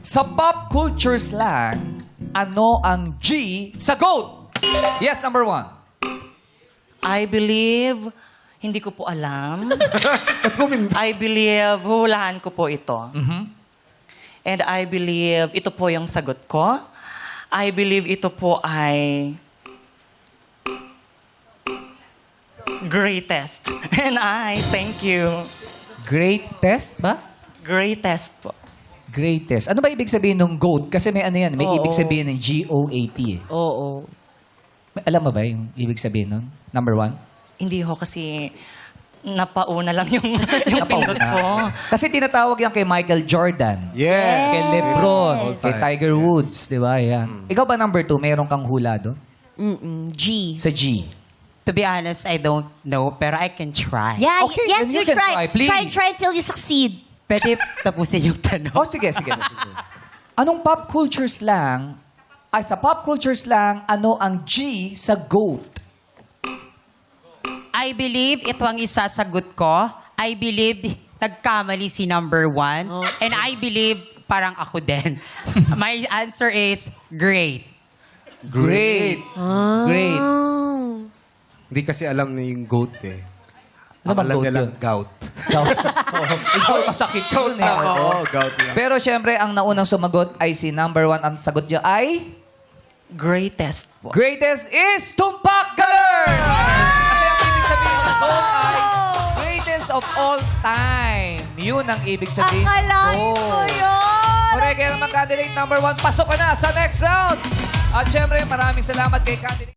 Sa pop culture slang, ano ang G sa GOAT? Yes, number 1. I believe, hindi ko po alam. I believe, hulaan ko po ito. And I believe, ito po yung sagot ko. I believe ito po ay greatest. And I thank you. Greatest ba? Greatest po. Greatest. Ano ba ibig sabihin ng GOAT? Kasi may ano yan, may Oo. ibig sabihin ng GOAT eh. Oo. Alam mo ba yung ibig sabihin nun? Number 1? Hindi ho kasi napauna lang yung pindot ko. Kasi tinatawag yan kay Michael Jordan. Yeah. Kay LeBron, All kay time. Tiger Woods, di ba? Yan. Ikaw ba number 2, meron kang hula doon? G. Sa G. To be honest, I don't know, pero I can try. Yeah, Okay, yes, then you you can try. try, please. Try till you succeed. Pwede tapusin yung tanong. Oh, sige. Anong pop culture slang, sa pop culture slang, ano ang G sa GOAT? I believe ito ang isasagot ko. I believe nagkamali si number 1. And I believe parang ako din. My answer is great. Great. Great. Hindi kasi alam na yung goat eh. Ano ba Alam goat niya lang yun? gout. Ikaw, masakit yun eh. Oo, gout lang. Pero syempre, ang naunang sumagot ay si number 1. Ang sagot niya ay... Greatest po. Greatest is Tumpak Galer! Kasi ang ibig sabihin ng GOAT ay greatest of all time. Yun ang ibig sabihin ng Akalain ko GOAT. yun! Correct, kaya naman candidate number 1, pasok ka na sa next round. At syempre, maraming salamat kay candidate.